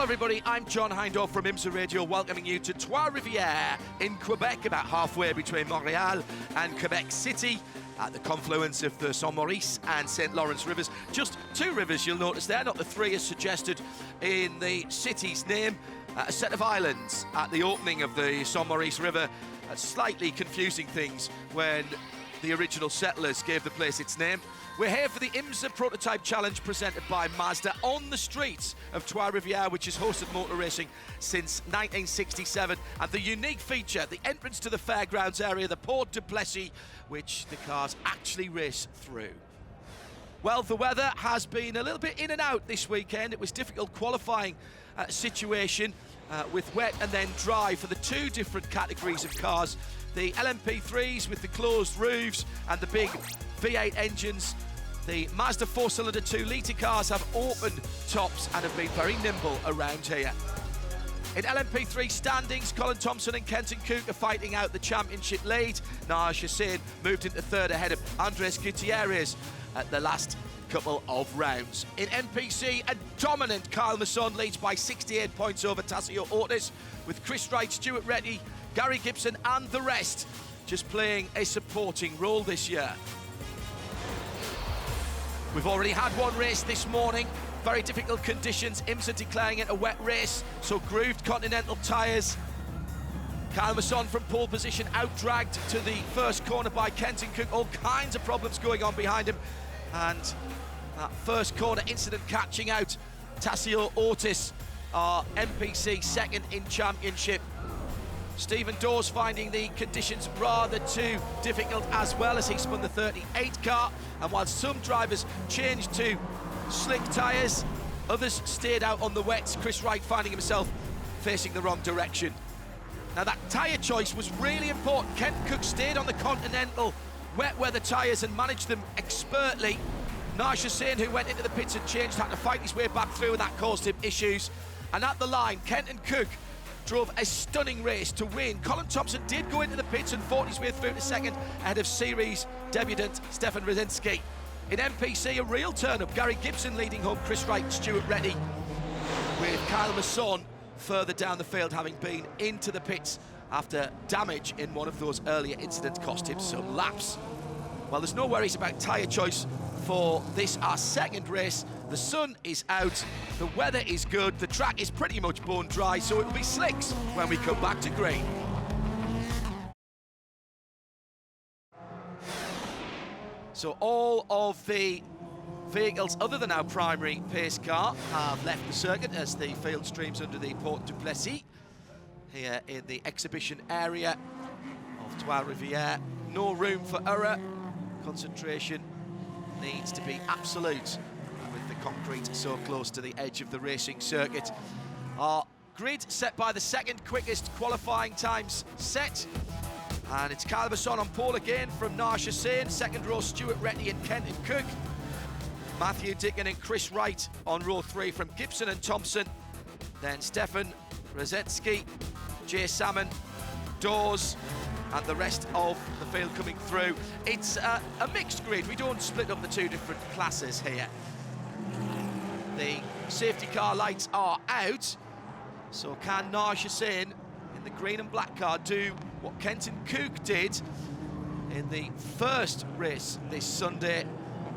everybody, I'm John Hindhaugh from IMSA Radio, welcoming you to Trois-Rivieres in Quebec, about halfway between Montreal and Quebec City, at the confluence of the Saint-Maurice and St. Lawrence rivers. Just two rivers, you'll notice there, not the three as suggested in the city's name. A set of islands at the opening of the Saint-Maurice River, slightly confusing things when the original settlers gave the place its name. We're here for the IMSA Prototype Challenge presented by Mazda on the streets of Trois-Rivieres, which has hosted motor racing since 1967. And the unique feature, the entrance to the fairgrounds area, the Porte du Plessis, which the cars actually race through. Well, the weather has been a little bit in and out this weekend. It was difficult qualifying situation with wet and then dry for the two different categories of cars. The LMP3s with the closed roofs and the big V8 engines. The Mazda 4-cylinder 2-litre cars have open tops and have been very nimble around here. In LMP3 standings, Colin Thompson and Kenton Koch are fighting out the championship lead. Nash Hussain moved into third ahead of Andres Gutierrez at the last couple of rounds. In NPC, a dominant Kyle Masson leads by 68 points over Tassio Otis, with Chris Wright, Stuart Reddy, Gary Gibson and the rest just playing a supporting role this year. We've already had one race this morning, very difficult conditions, IMSA declaring it a wet race, so grooved Continental tyres. Kyle Masson from pole position, out-dragged to the first corner by Kenton Koch, all kinds of problems going on behind him, and that first corner incident catching out Tassio Otis, our NPC second in championship. Stephen Dawes finding the conditions rather too difficult as well as he spun the 38 car, and while some drivers changed to slick tyres, others stayed out on the wets. Chris Wright finding himself facing the wrong direction. Now that tyre choice was really important. Kenton Koch stayed on the Continental wet weather tyres and managed them expertly. Nash Hussain, who went into the pits and changed, had to fight his way back through, and that caused him issues. And at the line, Kenton Koch drove a stunning race to win. Colin Thompson did go into the pits and fought his way through to second ahead of series debutant Stefan Rosinski. In NPC, a real turn-up. Gary Gibson leading home Chris Wright, Stuart Reddy, with Kyle Masson further down the field, having been into the pits after damage in one of those earlier incidents cost him some laps. Well, there's no worries about tyre choice for this, our second race. The sun is out, the weather is good, the track is pretty much bone dry, so it'll be slicks when we come back to green. So all of the vehicles other than our primary pace car have left the circuit as the field streams under the Porte du Plessis here in the exhibition area of Trois-Rivieres. No room for error. Concentration needs to be absolute with the concrete so close to the edge of the racing circuit. Our grid set by the second quickest qualifying times set, and it's Kyle Masson on pole again from Nash Hussain, second row Stuart Reddy and Kenton Koch, Matthew Dicken and Chris Wright on row 3 from Gibson and Thompson, then Stefan Rosinski, Jay Salmon, Dawes, and the rest of the field coming through. It's a mixed grid. We don't split up the two different classes here. The safety car lights are out, so can Nash Hussain in the green and black car do what Kenton Koch did in the first race this Sunday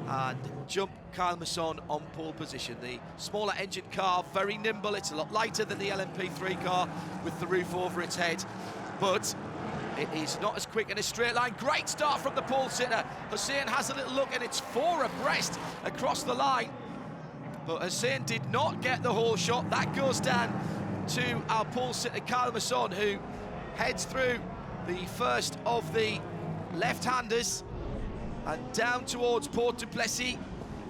and jump Kyle Masson on pole position? The smaller engine car, very nimble. It's a lot lighter than the LMP3 car with the roof over its head, but it is not as quick in a straight line. Great start from the pole sitter. Hussain has a little look, and it's 4 abreast across the line. But Hussain did not get the whole shot. That goes down to our pole sitter, Kyle Masson, who heads through the first of the left-handers and down towards Porte du Plessis,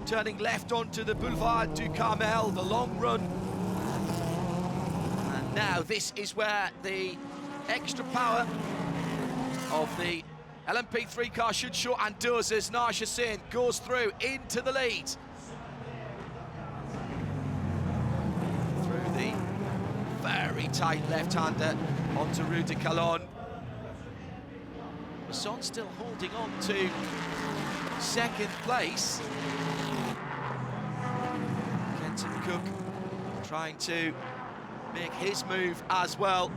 turning left onto the Boulevard du Carmel, the long run. And now this is where the extra power of the LMP3 car should show, and does, as Nash Hussain goes through into the lead. Through the very tight left-hander onto Rue de Calonne. Masson still holding on to second place. Kenton Koch trying to make his move as well.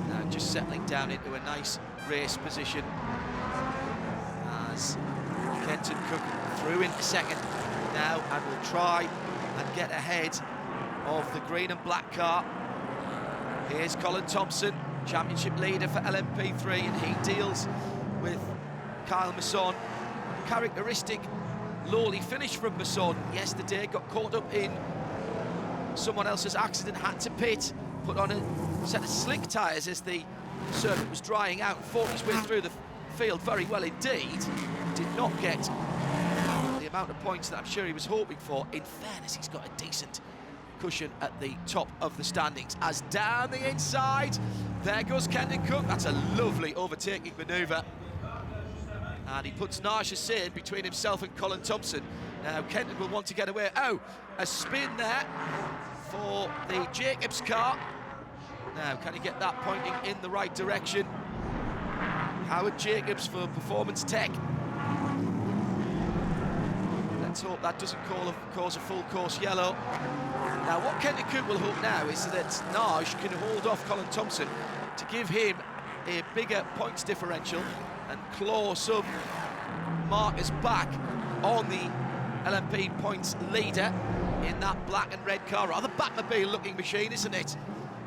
Now just settling down into a nice race position as Kenton Cook through into second now and will try and get ahead of the green and black car. Here's Colin Thompson, championship leader for LMP3, and he deals with Kyle Masson. Characteristic lowly finish from Masson yesterday, got caught up in someone else's accident, had to pit, put on a set of slick tyres as the circuit was drying out, fought his way through the field very well indeed. Did not get the amount of points that I'm sure he was hoping for. In fairness, he's got a decent cushion at the top of the standings. As down the inside, there goes Kenton Cook. That's a lovely overtaking manoeuvre. And he puts Naj Hussain between himself and Colin Thompson. Now Kenton will want to get away. Oh, a spin there for the Jacobs car. Now, can he get that pointing in the right direction? Howard Jacobs for Performance Tech. Let's hope that doesn't cause a full course yellow. Now, what Kenton Cook will hope now is that Naj can hold off Colin Thompson to give him a bigger points differential and claw some markers back on the LMP points leader in that black and red car. Rather Batmobile-looking machine, isn't it,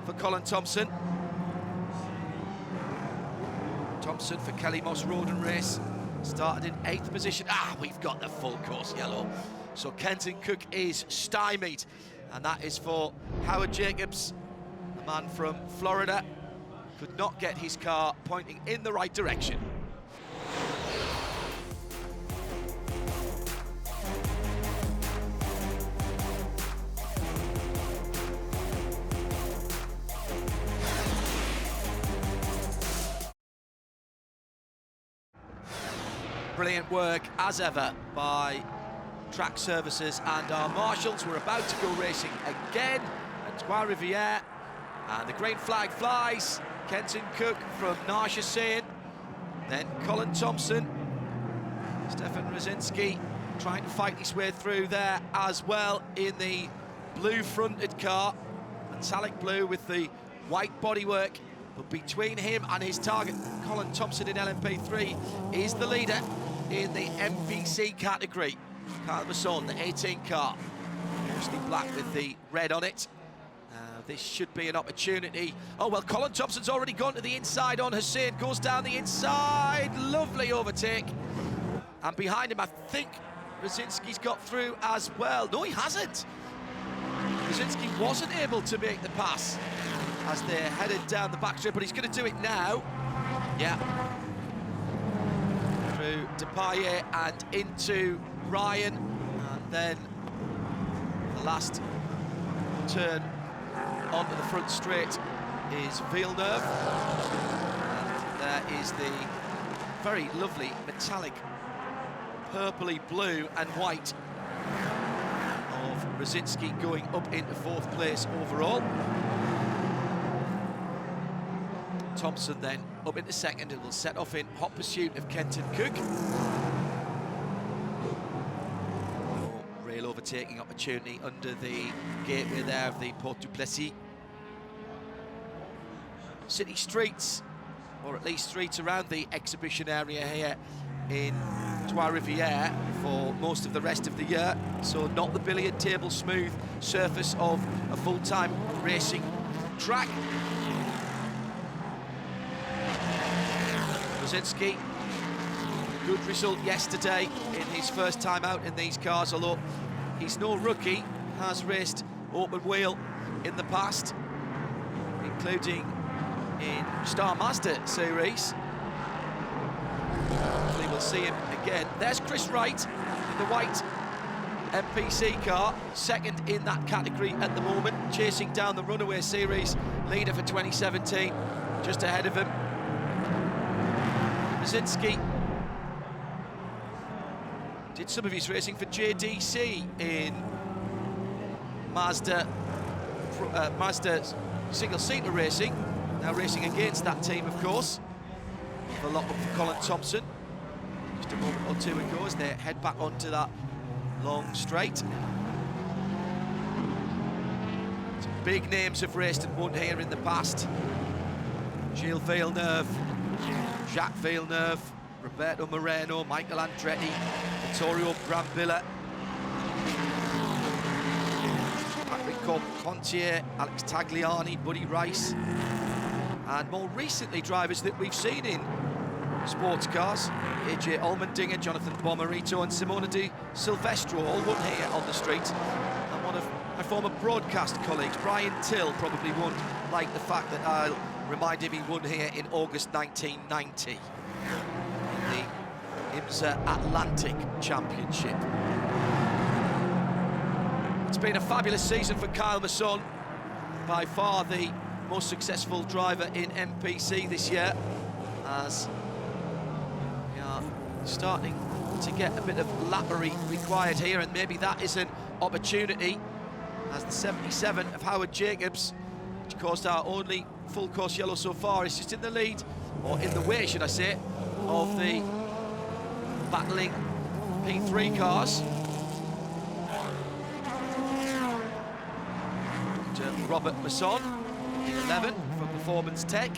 for Colin Thompson? Thompson for Kelly Moss Road and Race started in 8th position. We've got the full course yellow. So Kenton Cook is stymied, and that is for Howard Jacobs, the man from Florida. Could not get his car pointing in the right direction. Brilliant work, as ever, by Track Services and our marshals. We're about to go racing again at Trois-Rivieres, and the green flag flies. Kenton Cook from Naj Hussain, then Colin Thompson, Stefan Rosinski trying to fight his way through there as well in the blue-fronted car, metallic blue with the white bodywork. But between him and his target, Colin Thompson in LMP3, is the leader in the MPC category. Kyle Masson, the 18 car, mostly black with the red on it. This should be an opportunity. Oh, well, Colin Thompson's already gone to the inside on Hussain, goes down the inside, lovely overtake. And behind him, I think Rosinski's got through as well. No, he hasn't. Rosinski wasn't able to make the pass as they're headed down the back straight, but he's going to do it now. Yeah. Through Depailler and into Ryan, and then the last turn onto the front straight is Villeneuve. And there is the very lovely metallic purpley blue and white of Rosinski going up into 4th place overall. Thompson then up into 2nd and will set off in hot pursuit of Kenton Cook. Real overtaking opportunity under the gateway there of the Porte du Plessis. City streets, or at least streets around the exhibition area here in Trois-Rivieres for most of the rest of the year, so not the billiard table smooth surface of a full-time racing track. Rosinski, good result yesterday in his first time out in these cars, although he's no rookie, has raced open wheel in the past, including in Star Mazda series. Hopefully we'll see him again. There's Chris Wright in the white MPC car, 2nd in that category at the moment, chasing down the Runaway Series leader for 2017, just ahead of him. Rosinski did some of his racing for JDC in Mazda single-seater racing, now racing against that team, of course. The lock-up for Colin Thompson just a moment or two ago as they head back onto that long straight. big names have raced and won here in the past. Gilles Villeneuve, Jacques Villeneuve, Roberto Moreno, Michael Andretti, Vittorio Brambilla, Enrico Pontier, Alex Tagliani, Buddy Rice, and more recently drivers that we've seen in sports cars, AJ Allmendinger, Jonathan Bomarito and Simona Di Silvestro all won here on the street. And one of my former broadcast colleagues, Brian Till, probably won't like the fact that I'll remind him he won here in August 1990 in the IMSA Atlantic Championship. It's been a fabulous season for Kyle Masson, by far the most successful driver in MPC this year, as we are starting to get a bit of lappery required here, and maybe that is an opportunity, as the 77 of Howard Jacobs, which caused our only full course yellow so far, is just in the lead, or in the way, should I say, of the battling P3 cars. Robert Masson, in 11 for Performance Tech.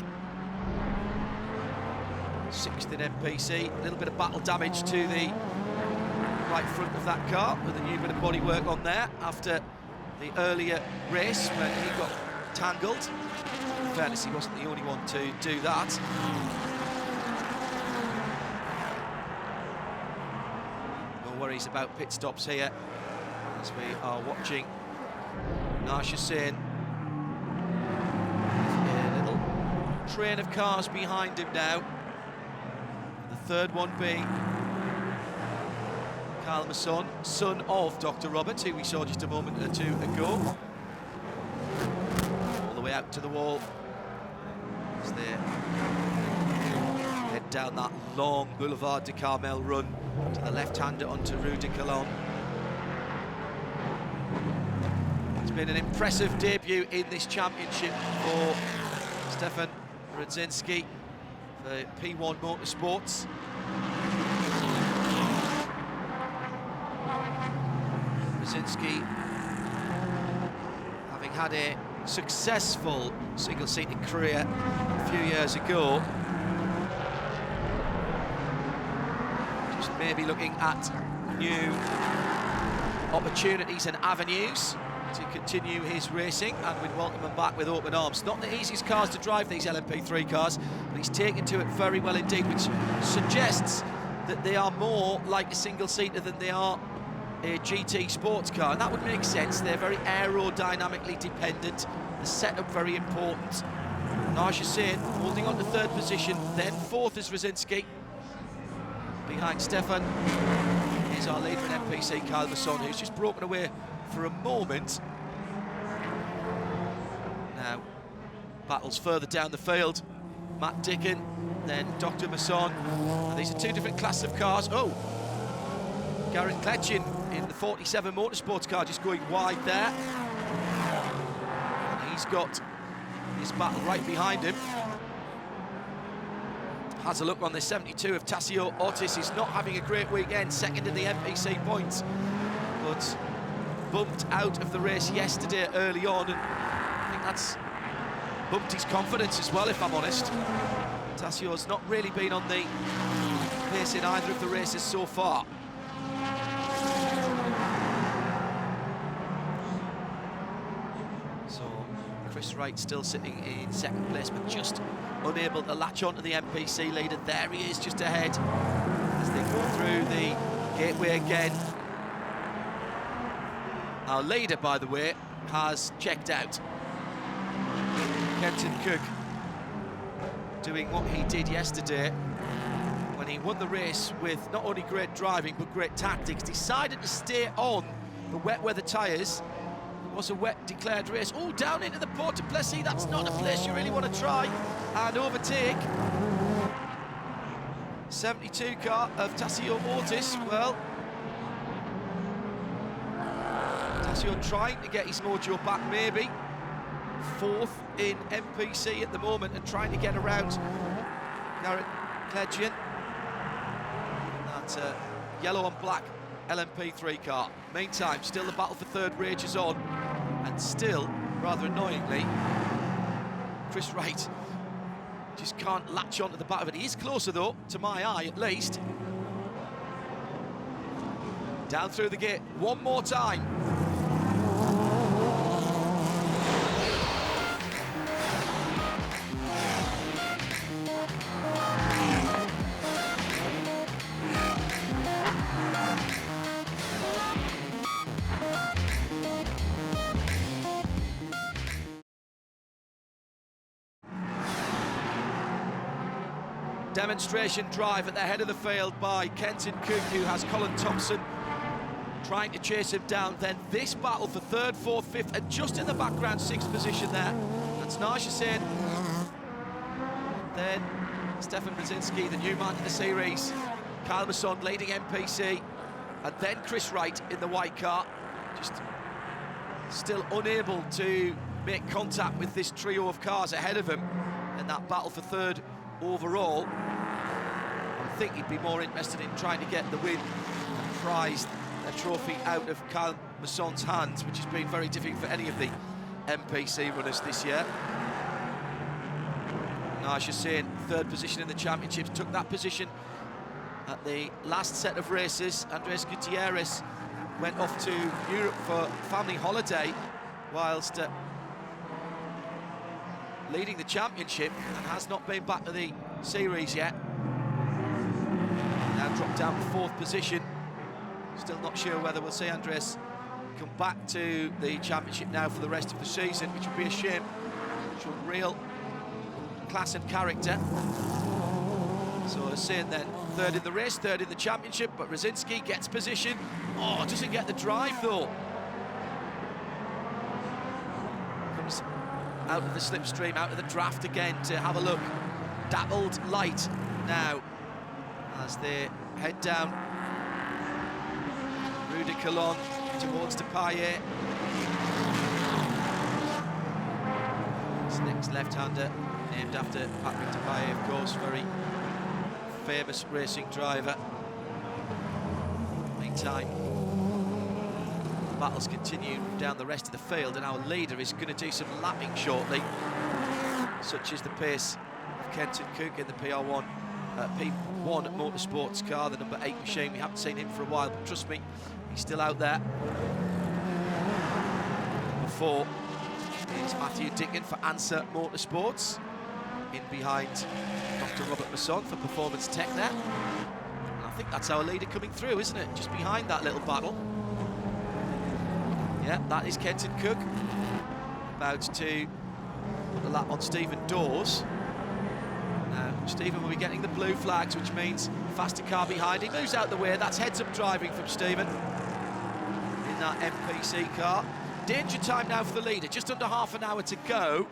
6th in MPC, a little bit of battle damage to the right front of that car, with a new bit of bodywork on there after the earlier race when he got tangled. In fairness, he wasn't the only one to do that. No worries about pit stops here, as we are watching Narsha Sen. A little train of cars behind him now. The third one being Kyle Masson, son of Dr. Roberts, who we saw just a moment or two ago. All the way out to the wall as they head down that long Boulevard de Carmel run to the left-hander onto Rue de Calonne. It's been an impressive debut in this championship for Stefan Rudzinski for P1 Motorsports. Rudzinski, having had a successful single-seated career a few years ago, just maybe looking at new opportunities and avenues to continue his racing, and we'd welcome him back with open arms. Not the easiest cars to drive, these LMP3 cars, but he's taken to it very well indeed, which suggests that they are more like a single-seater than they are a GT sports car, and that would make sense. They're very aerodynamically dependent, the setup very important. Narsha Sen holding on to third position, then fourth is Rudzinski. Behind Stefan is our leader in MPC, Kyle Masson, who's just broken away for a moment. Now, battles further down the field. Matt Dicken, then Dr. Masson. And these are two different classes of cars. Oh, Garrett Kletchin in the 47 Motorsports car just going wide there. And he's got his battle right behind him. Has a look on the 72 of Tassio Ortiz. He's not having a great weekend, second in the MPC points, but bumped out of the race yesterday early on, and I think that's bumped his confidence as well, if I'm honest. Tassio's not really been on the pace in either of the races so far. So Chris Wright still sitting in second place, but just unable to latch onto the MPC leader. There he is, just ahead as they go through the gateway again. Our leader, by the way, has checked out. Kenton Cook doing what he did yesterday when he won the race with not only great driving but great tactics. Decided to stay on the wet weather tyres. It was a wet declared race. Oh, down into the Port de Plessis. That's not a place you really want to try and overtake. 72 car of Tassio Ortiz. Well, Tassio trying to get his mojo back, maybe. Fourth in MPC at the moment and trying to get around Garrett Kledjian. That's a yellow and black LMP3 car. Meantime, still the battle for third rages on, and still rather annoyingly, Chris Wright just can't latch onto the back of it. He is closer, though, to my eye, at least. Down through the gate, one more time. Demonstration drive at the head of the field by Kenton Cook, who has Colin Thompson trying to chase him down. Then this battle for third, fourth, fifth, and just in the background, sixth position there. That's Naj Hussain. Then Stefan Brzezinski, the new man in the series. Kyle Masson leading MPC. And then Chris Wright in the white car. Just still unable to make contact with this trio of cars ahead of him in that battle for third overall. I think he'd be more interested in trying to get the win and prize a trophy out of Kyle Masson's hands, which has been very difficult for any of the MPC runners this year. Naj Hussain, third position in the championships, took that position at the last set of races. Andres Gutierrez went off to Europe for family holiday, whilst leading the championship, and has not been back to the series yet. Now dropped down to fourth position. Still not sure whether we'll see Andres come back to the championship now for the rest of the season, which would be a shame. Showed real class and character. So Hussain then third in the race, third in the championship, but Brzezinski gets position. Oh, doesn't get the drive though. Comes out of the slipstream, out of the draft again to have a look. Dappled light now as they head down Rue de Cologne towards Depailler. This next left-hander, named after Patrick Depailler, of course, very famous racing driver. Meantime, the battles continue down the rest of the field, and our leader is going to do some lapping shortly, such as the pace of Kenton Cook in the PR1, P1 Motorsports car, the number 8 machine. We haven't seen him for a while, but trust me, he's still out there. Number 4 is Matthew Dickon for IMSA Motorsports, in behind Dr. Robert Masson for Performance Tech there. And I think that's our leader coming through, isn't it? Just behind that little battle. Yeah, that is Kenton Cook, about to put the lap on Stephen Dawes. Now, Stephen will be getting the blue flags, which means faster car behind him. Moves out the way. That's heads-up driving from Stephen in that MPC car. Danger time now for the leader. Just under half an hour to go.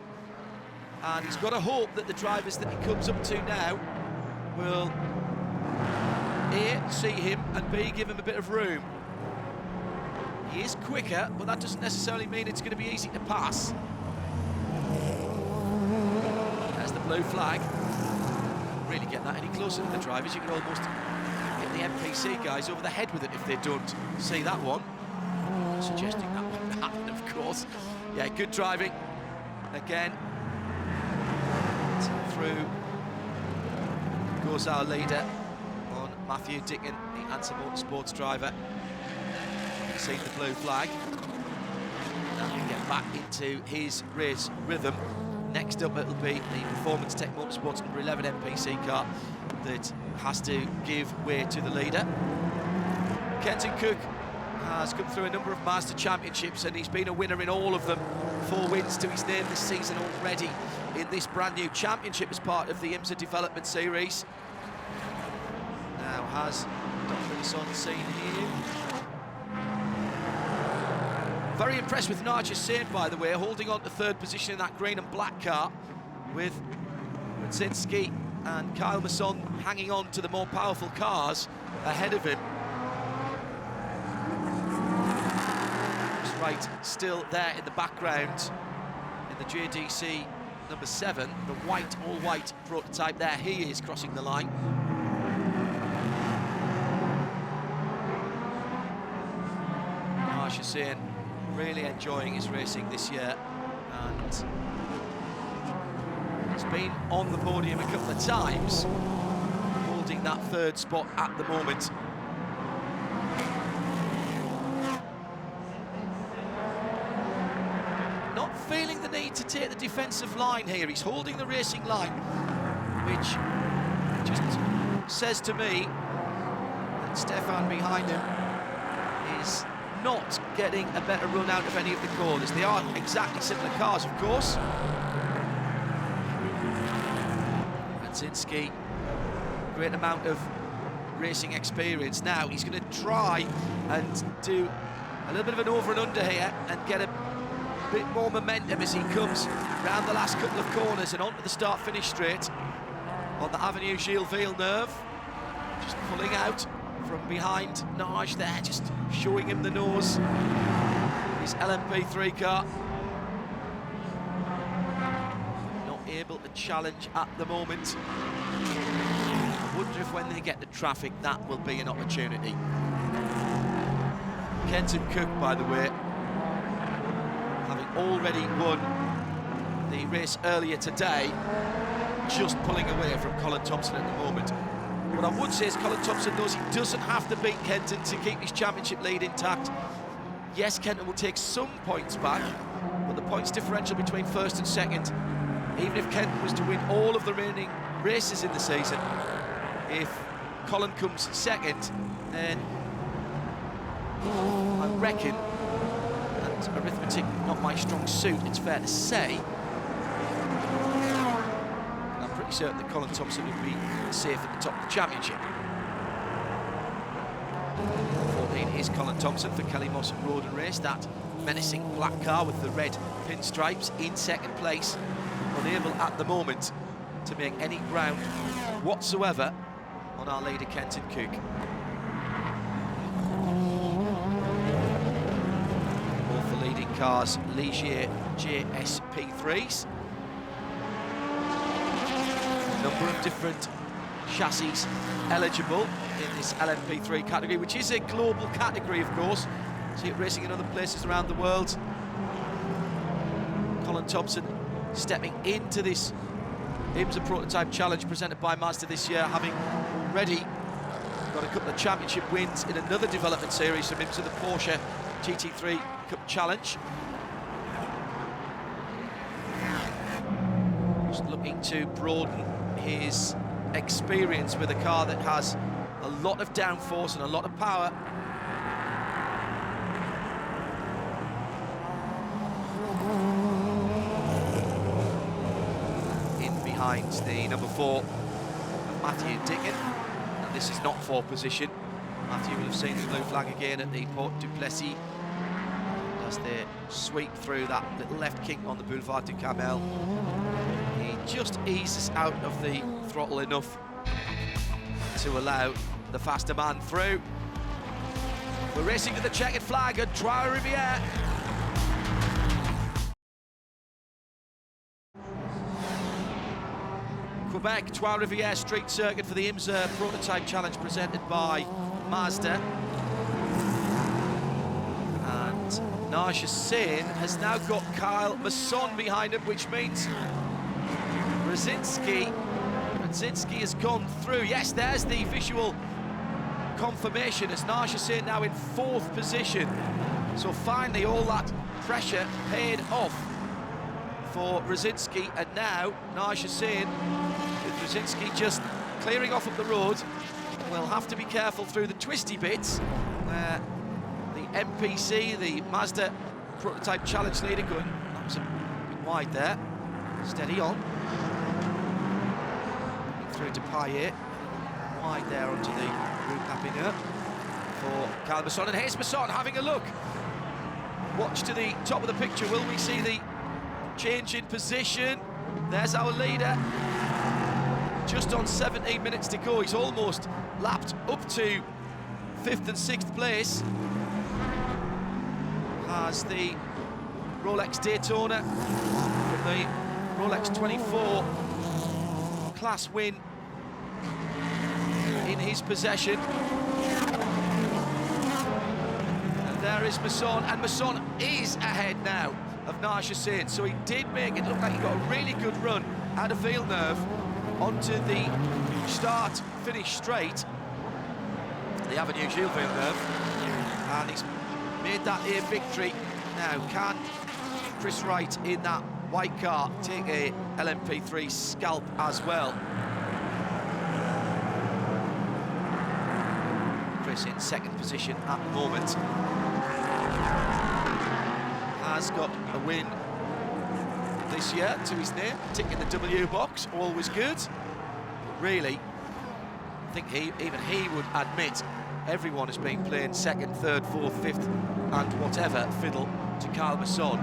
And he's got to hope that the drivers that he comes up to now will A, see him, and B, give him a bit of room. He is quicker, but that doesn't necessarily mean it's going to be easy to pass. There's the blue flag. Really get that any closer to the drivers. You could almost get the MPC guys over the head with it if they don't see that one. Suggesting that won't happen, of course. Yeah, good driving. Again. Through goes our leader on Matthew Dickon, the IMSA Motorsports driver. See the blue flag. Now he can get back into his race rhythm. Next up, it'll be the Performance Tech Motorsports number 11 MPC car that has to give way to the leader. Kenton Cook has come through a number of Mazda championships, and he's been a winner in all of them. 4 wins to his name this season already in this brand new championship as part of the IMSA Development Series. Now has Dr. Masson seen here. Very impressed with Naj Hussain, by the way, holding on to third position in that green and black car, with Brzezinski and Kyle Masson hanging on to the more powerful cars ahead of him. Right, still there in the background in the JDC number 7, the white, all-white prototype there. He is crossing the line. Naj Hussain really enjoying his racing this year and he's been on the podium a couple of times, holding that third spot at the moment. Not feeling the need to take the defensive line here. He's holding the racing line, which just says to me that Stefan behind him is not getting a better run out of any of the corners. They are exactly similar cars, of course. Radzinski, great amount of racing experience. Now he's going to try and do a little bit of an over and under here and get a bit more momentum as he comes round the last couple of corners and onto the start-finish straight on the Avenue Gilles Villeneuve. Just pulling out from behind Naj there, just showing him the nose. His LMP3 car. Not able to challenge at the moment. I wonder if when they get to traffic that will be an opportunity. Kenton Cook, by the way, having already won the race earlier today, just pulling away from Colin Thompson at the moment. What I would say is Colin Thompson knows he doesn't have to beat Kenton to keep his championship lead intact. Yes, Kenton will take some points back, but the points differential between first and second, even if Kenton was to win all of the remaining races in the season, if Colin comes second, then I reckon, and arithmetic not my strong suit, it's fair to say, certain that Colin Thompson would be safe at the top of the championship. 14 is Colin Thompson for Kelly Moss Road and Race, that menacing black car with the red pinstripes in second place, unable at the moment to make any ground whatsoever on our leader Kenton Cook. All for leading cars, Ligier JSP3s. Number of different chassis eligible in this LMP3 category, which is a global category, of course. See it racing in other places around the world. Colin Thompson stepping into this IMSA Prototype Challenge presented by Mazda this year, having already got a couple of championship wins in another development series from IMSA, the Porsche GT3 Cup Challenge. Just looking to broaden his experience with a car that has a lot of downforce and a lot of power. In behind the number 4, Matthew Dicken, and this is not for position. Matthew will have seen the blue flag again at the Porte du Plessis as they sweep through that little left kick on the Boulevard du Camel. He just eases out of the throttle enough to allow the faster man through. We're racing to the checkered flag at Trois-Rivieres. Quebec, Trois-Rivieres Street Circuit for the IMSA Prototype Challenge presented by Mazda. And Naj Hussain has now got Kyle Masson behind him, which means Radzinski has gone through. Yes, there's the visual confirmation as Naj Hussain now in 4th position. So finally all that pressure paid off for Radzinski, and now Naj Hussain, with Radzinski just clearing off of the road, will have to be careful through the twisty bits where the MPC, the Mazda Prototype Challenge leader, going, that was a bit wide there, steady on. Through to Payet, wide there onto the Rue Papineur for Kyle Masson, and here's Masson having a look. Watch to the top of the picture, will we see the change in position? There's our leader, just on 17 minutes to go. He's almost lapped up to 5th and 6th place. Has the Rolex Daytona from the Rolex 24 class win in his possession. And there is Masson, and Masson is ahead now of Nash Hussain. So he did make it look like he got a really good run out of Villeneuve onto the start-finish straight, the Avenue Gilles Villeneuve, and he's made that a victory. Now, can Chris Wright in that white car take a LMP3 scalp as well? Chris in second position at the moment. Has got a win this year to his name, ticking the W box, always good. But really, I think even he would admit everyone has been playing second, third, fourth, fifth, and whatever fiddle to Kyle Masson,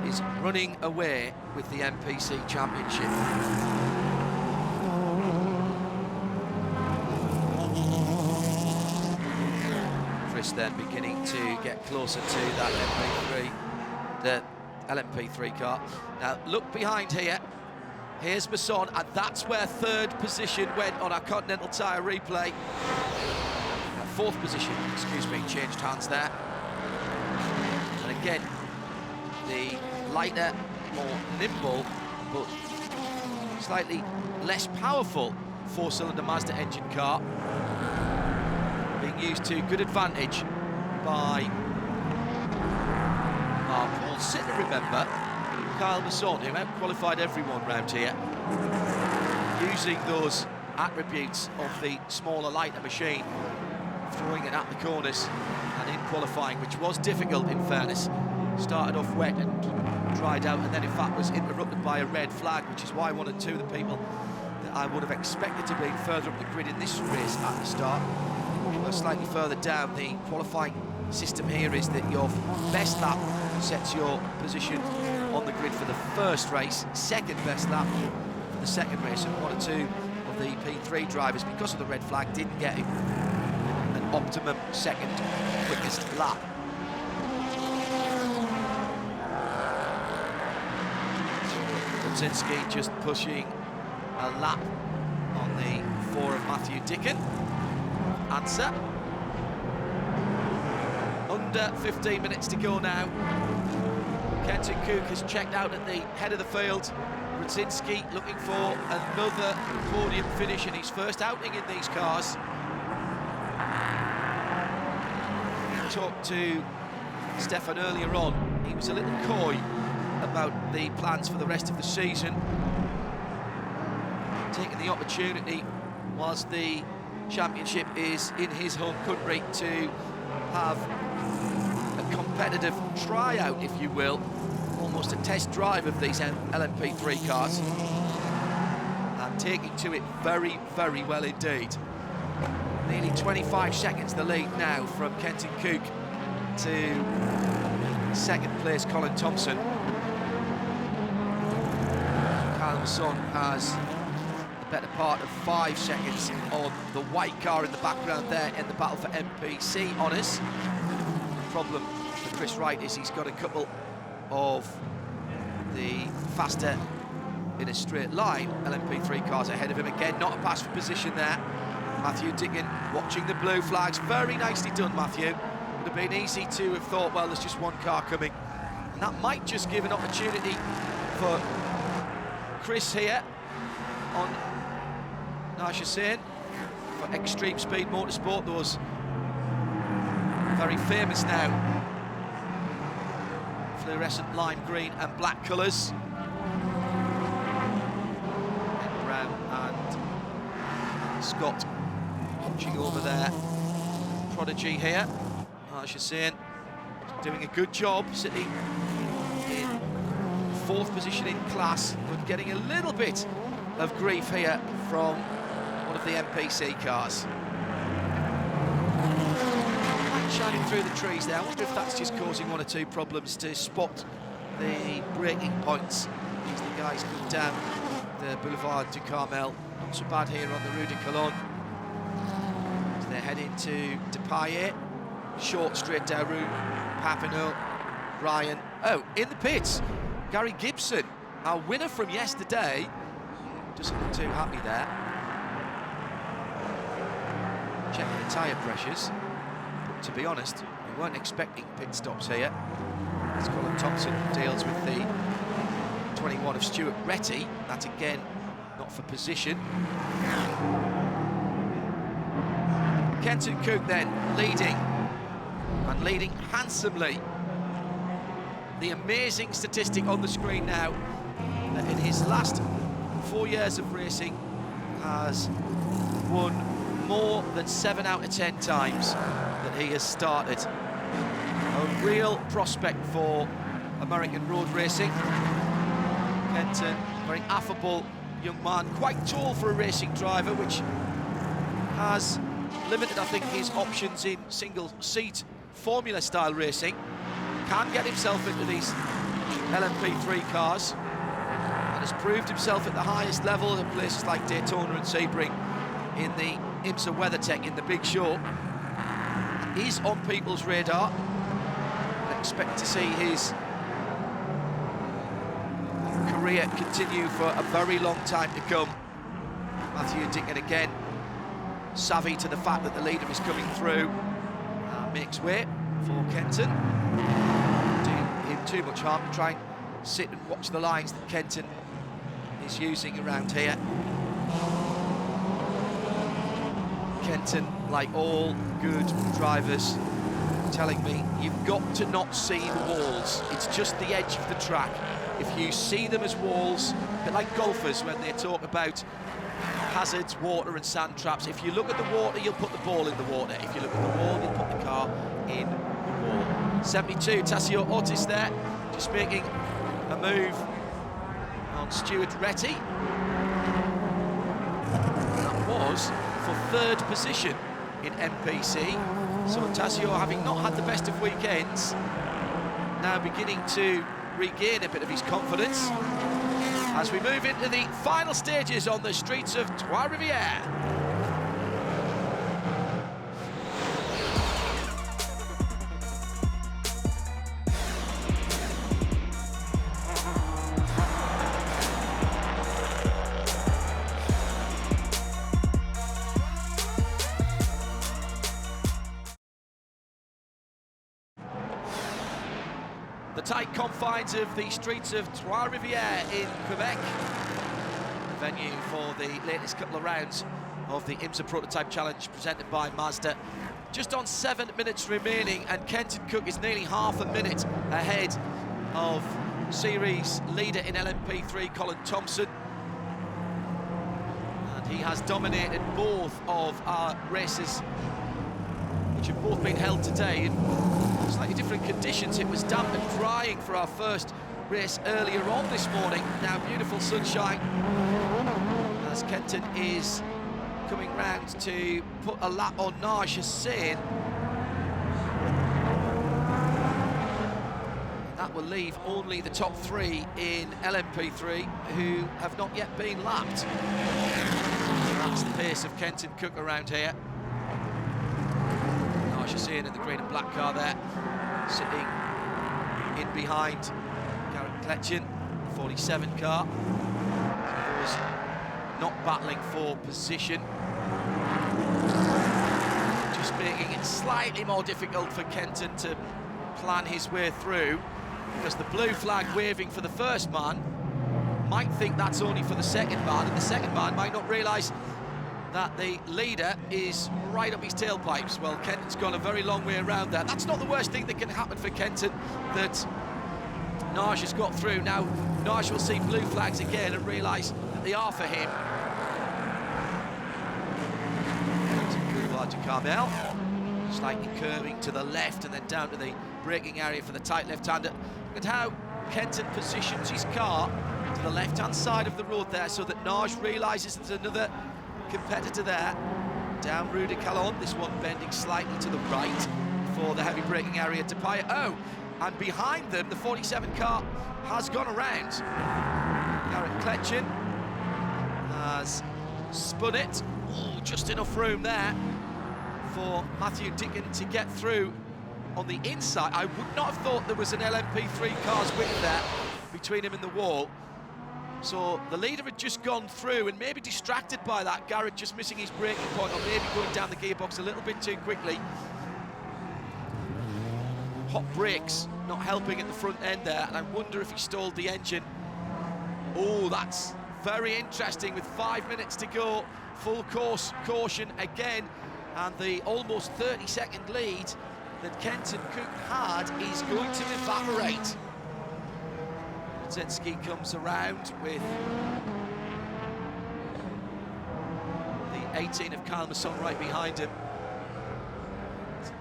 who is running away with the MPC Championship. Chris then beginning to get closer to that LMP3, the LMP3 car. Now look behind here. Here's Masson, and that's where third position went on our Continental Tire replay. Fourth position, excuse me, changed hands there. And again, the lighter, more nimble, but slightly less powerful four-cylinder Mazda engine car being used to good advantage by our Paul Sitter, remember, Kyle Masson, who out-qualified everyone round here, using those attributes of the smaller, lighter machine, throwing it at the corners and in qualifying, which was difficult in fairness. Started off wet and dried out, and then in fact was interrupted by a red flag, which is why one or two of the people that I would have expected to be further up the grid in this race at the start were slightly further down. The qualifying system here is that your best lap sets your position on the grid for the first race, second best lap for the second race, and one or two of the P3 drivers, because of the red flag, didn't get an optimum second quickest lap. Brzezinski just pushing a lap on the 4 of Matthew Dicken. IMSA. Under 15 minutes to go now. Kenton Koch has checked out at the head of the field. Brzezinski looking for another podium finish in his first outing in these cars. We talked to Stefan earlier on. He was a little coy about the plans for the rest of the season. Taking the opportunity whilst the championship is in his home country to have a competitive tryout, if you will, almost a test drive of these LMP3 cars, and taking to it very, very well indeed. Nearly 25 seconds the lead now from Kenton Koch to second place Colin Thompson. Kyle Masson has the better part of 5 seconds on the white car in the background there in the battle for MPC honours. The problem for Chris Wright is he's got a couple of the faster in a straight line LMP3 cars ahead of him. Again, not a pass for position there. Matthew Dicken watching the blue flags. Very nicely done, Matthew. Would have been easy to have thought, well, there's just one car coming. And that might just give an opportunity for Chris here on Nash Hussain for Extreme Speed Motorsport, those very famous now fluorescent lime green and black colours. Brown and Scott watching over there. Prodigy here. Nash Hussain doing a good job, sitting in 4th position in class, but getting a little bit of grief here from one of the MPC cars. Light shining through the trees there. I wonder if that's just causing one or two problems to spot the braking points as the guys come down the Boulevard du Carmel. Not so bad here on the Rue de Cologne. As they head into Depailler. Short straight down Rue Papineau. Ryan. Oh, in the pits, Gary Gibson, our winner from yesterday. Doesn't look too happy there. Checking the tyre pressures. But to be honest, we weren't expecting pit stops here. As Colin Thompson deals with the 21 of Stuart Retty. That again, not for position. Kenton Cook then leading, and leading handsomely. The amazing statistic on the screen now, that in his last 4 years of racing has won more than 7 out of 10 times that he has started. A real prospect for American road racing. Kenton, very affable young man, quite tall for a racing driver, which has limited, I think, his options in single-seat formula-style racing. Can get himself into these LMP3 cars, and has proved himself at the highest level at places like Daytona and Sebring in the IMSA WeatherTech in the Big Show. Is on people's radar. I expect to see his career continue for a very long time to come. Matthew Dickon again savvy to the fact that the leader is coming through, makes way for Kenton. Do him too much harm to try and sit and watch the lines that Kenton is using around here. Kenton, like all good drivers, telling me you've got to not see the walls. It's just the edge of the track. If you see them as walls, a bit like golfers when they talk about hazards, water and sand traps. If you look at the water, you'll put the ball in the water. If you look at the wall, you'll put the car in the wall. 72, Tassio Ortiz there, just making a move on Stuart Retty. That was for 3rd position in MPC. So Tassio, having not had the best of weekends, now beginning to regain a bit of his confidence as we move into the final stages on the streets of Trois-Rivieres. The tight confines of the streets of Trois-Rivieres in Quebec, venue for the latest couple of rounds of the IMSA Prototype Challenge presented by Mazda. Just on 7 minutes remaining, and Kenton Cook is nearly half a minute ahead of series leader in LMP3, Colin Thompson. And he has dominated both of our races, which have both been held today in slightly different conditions. It was damp and drying for our first race earlier on this morning. Now beautiful sunshine as Kenton is coming round to put a lap on Naj Hussain. That will leave only the top 3 in LMP3 who have not yet been lapped. That's the pace of Kenton Cook around here. Naj Hussain in the green and black car there, sitting in behind Garrett Kletchen, the 47 car. Was not battling for position. Just making it slightly more difficult for Kenton to plan his way through, because the blue flag waving for the first man might think that's only for the second man, and the second man might not realise that the leader is right up his tailpipes. Well, Kenton's gone a very long way around that. That's not the worst thing that can happen for Kenton, that Naj has got through. Now, Naj will see blue flags again and realise that they are for him. Boulevard to Carmel, slightly curving to the left and then down to the braking area for the tight left-hander. Look at how Kenton positions his car to the left-hand side of the road there, so that Naj realises there's another competitor there. Down Rue de Calonne, this one bending slightly to the right for the heavy braking area to Paya. Oh, and behind them, the 47 car has gone around. Garrett Kletchen has spun it. Ooh, just enough room there for Matthew Dickon to get through on the inside. I would not have thought there was an LMP3 car's width there between him and the wall. So the leader had just gone through and maybe distracted by that. Garrett just missing his braking point, or maybe going down the gearbox a little bit too quickly. hot brakes not helping at the front end there, and I wonder if he stalled the engine. Oh, that's very interesting with 5 minutes to go. Full course caution again, and the almost 30-second lead that Kenton Cook had is going to evaporate. Brzezinski comes around with the 18 of Kyle Masson right behind him.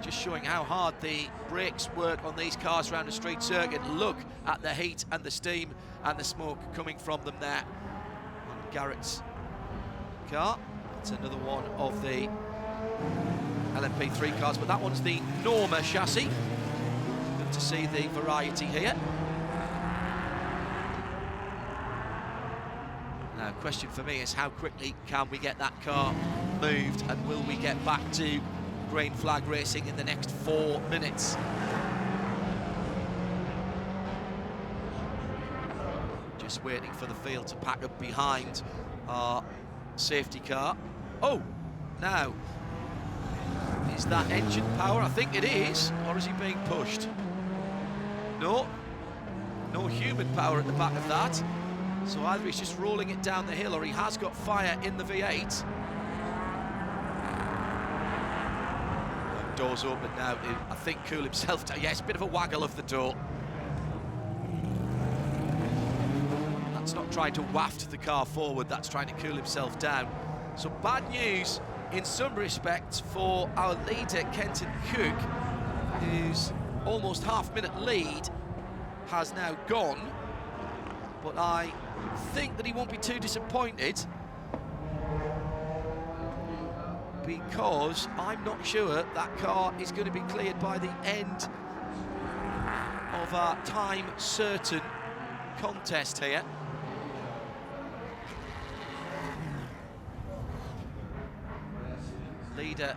Just showing how hard the brakes work on these cars around the street circuit. Look at the heat and the steam and the smoke coming from them there on Garrett's car. It's another one of the LMP3 cars, but that one's the Norma chassis. Good to see the variety here. Now, question for me is how quickly can we get that car moved, and will we get back to green flag racing in the next 4 minutes? Just waiting for the field to pack up behind our safety car. Oh, now, is that engine power? I think it is, or is he being pushed? No human power at the back of that. So either he's just rolling it down the hill, or he has got fire in the V8. Doors open now to, I think, cool himself down. Yes, a bit of a waggle of the door. That's not trying to waft the car forward, that's trying to cool himself down. So bad news in some respects for our leader, Kenton Cook, whose almost half-minute lead has now gone. But I think that he won't be too disappointed, because I'm not sure that car is going to be cleared by the end of our time-certain contest here. Leader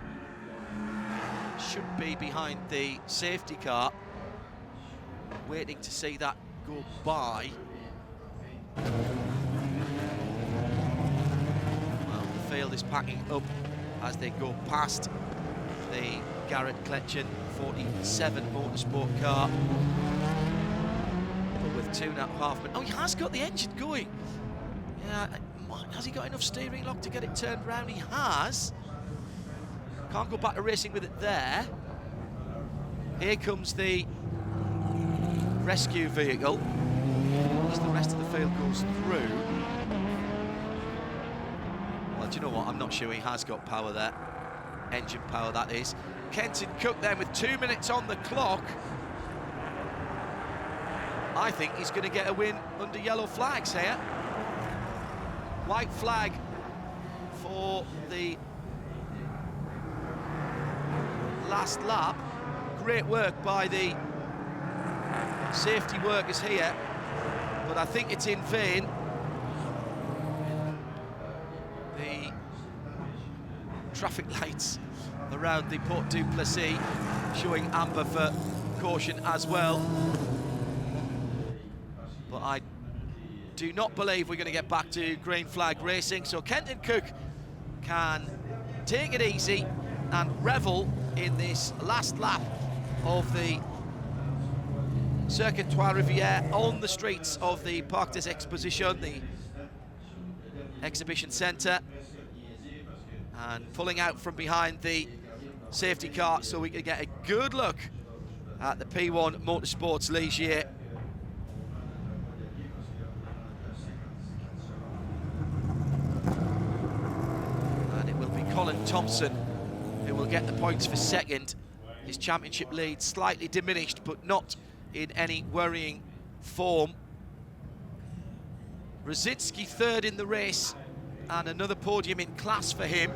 should be behind the safety car, waiting to see that go by. Well, the field is packing up as they go past the Garrett Kletchen 47 Motorsport car. But with 2.5 minutes. Oh, he has got the engine going. Yeah, has he got enough steering lock to get it turned round? He has. Can't go back to racing with it there. Here comes the rescue vehicle as the rest of the field goes through. Well, do you know what? I'm not sure he has got power there. Engine power, that is. Kenton Cook then with 2 minutes on the clock. I think he's going to get a win under yellow flags here. White flag for the last lap. Great work by the safety workers here, but I think it's in vain. The traffic lights around the Porte du Plessis showing amber for caution as well. But I do not believe we're going to get back to green flag racing, so Kenton Cook can take it easy and revel in this last lap of the Circuit Trois-Rivieres on the streets of the Parc des Expositions, the exhibition centre, and pulling out from behind the safety car so we can get a good look at the P1 Motorsports Ligier. And it will be Colin Thompson who will get the points for second. His championship lead slightly diminished, but not in any worrying form. Brzezinski third in the race, and another podium in class for him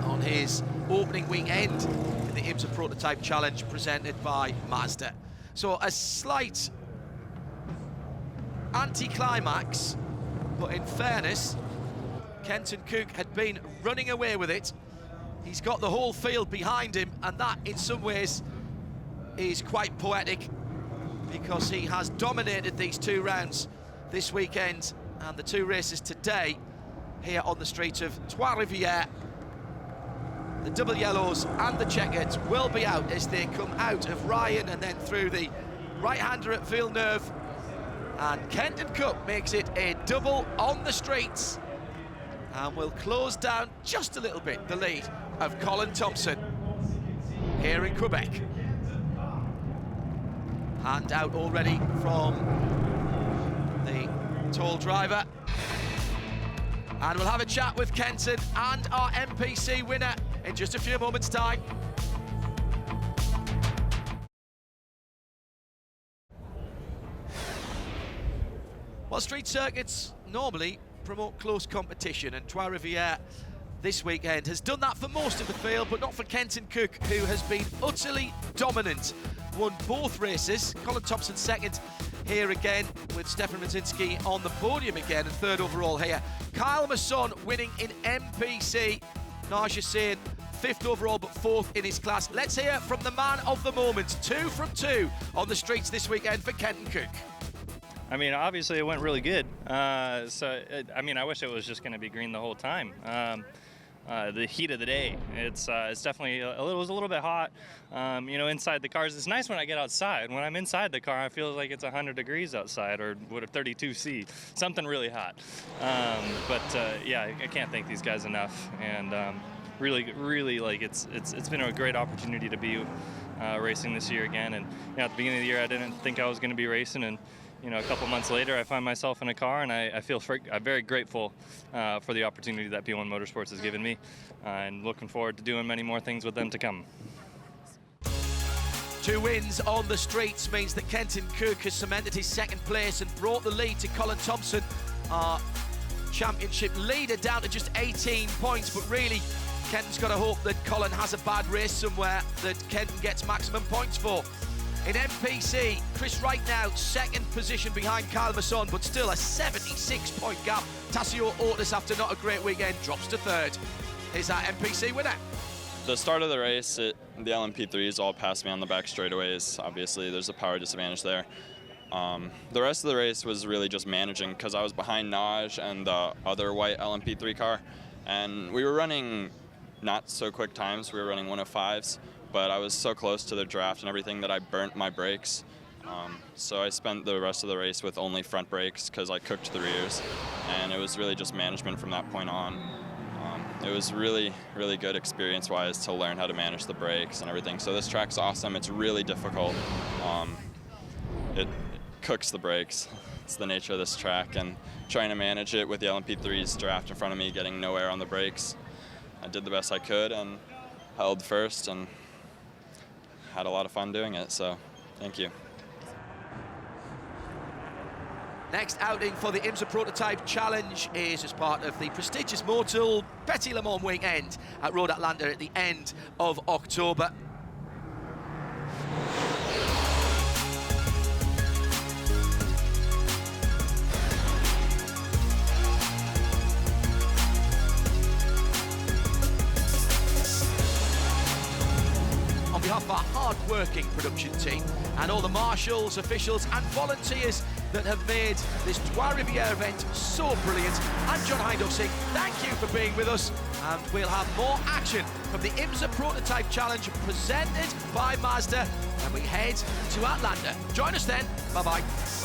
on his opening weekend in the IMSA Prototype Challenge presented by Mazda. So a slight anti-climax, but in fairness, Kenton Cook had been running away with it. He's got the whole field behind him, and that in some ways is quite poetic, because he has dominated these 2 rounds this weekend and the 2 races today here on the streets of Trois-Rivieres. The double yellows and the checkers will be out as they come out of Ryan and then through the right-hander at Villeneuve. And Kenton Cook makes it a double on the straights and will close down just a little bit the lead of Colin Thompson here in Quebec. Hand out already from the tall driver. And we'll have a chat with Kenton and our MPC winner in just a few moments' time. Well, street circuits normally promote close competition, and Trois-Rivieres this weekend has done that for most of the field, but not for Kenton Cook, who has been utterly dominant. Won both races. Colin Thompson second here again, with Stefan Mazinski on the podium again, and third overall here. Kyle Masson winning in MPC. Naj Hussain fifth overall, but fourth in his class. Let's hear from the man of the moment. 2 from 2 on the streets this weekend for Kenton Cook. I mean, obviously it went really good. I mean, I wish it was just going to be green the whole time. The heat of the day, it's definitely it was a little bit hot. You know, inside the cars, it's nice when I get outside. When I'm inside the car, I feel like it's 100 degrees outside, or what, 32 C, something really hot. Yeah, I can't thank these guys enough, and really, like it's been a great opportunity to be racing this year again. And you know, at the beginning of the year, I didn't think I was going to be racing, and you know, a couple months later, I find myself in a car, and I feel I'm very grateful for the opportunity that P1 Motorsports has given me, and looking forward to doing many more things with them to come. 2 wins on the streets means that Kenton Cook has cemented his second place and brought the lead to Colin Thompson, our championship leader, down to just 18 points. But really, Kenton's got to hope that Colin has a bad race somewhere that Kenton gets maximum points for. In MPC, Chris Wright now second position behind Kyle Masson, but still a 76-point gap. Tassio Otis, after not a great weekend, drops to third. Is our MPC winner? The start of the race, the LMP3s all passed me on the back straightaways. Obviously, there's a power disadvantage there. The rest of the race was really just managing, because I was behind Naj and the other white LMP3 car, and we were running not so quick times. We were running 105s. But I was so close to the draft and everything that I burnt my brakes. So I spent the rest of the race with only front brakes because I cooked the rears. And it was really just management from that point on. It was really, really good experience-wise to learn how to manage the brakes and everything. So this track's awesome. It's really difficult. It cooks the brakes. It's the nature of this track. And trying to manage it with the LMP3's draft in front of me, getting no air on the brakes. I did the best I could and held first, and had a lot of fun doing it, so thank you. Next outing for the IMSA Prototype Challenge is as part of the prestigious Motul Petit Le Mans weekend at Road Atlanta at the end of October. On behalf of our hard-working production team and all the marshals, officials and volunteers that have made this Trois-Rivieres event so brilliant, I'm John Hindhaugh saying thank you for being with us, and we'll have more action from the IMSA Prototype Challenge presented by Mazda when we head to Atlanta. Join us then. Bye-bye.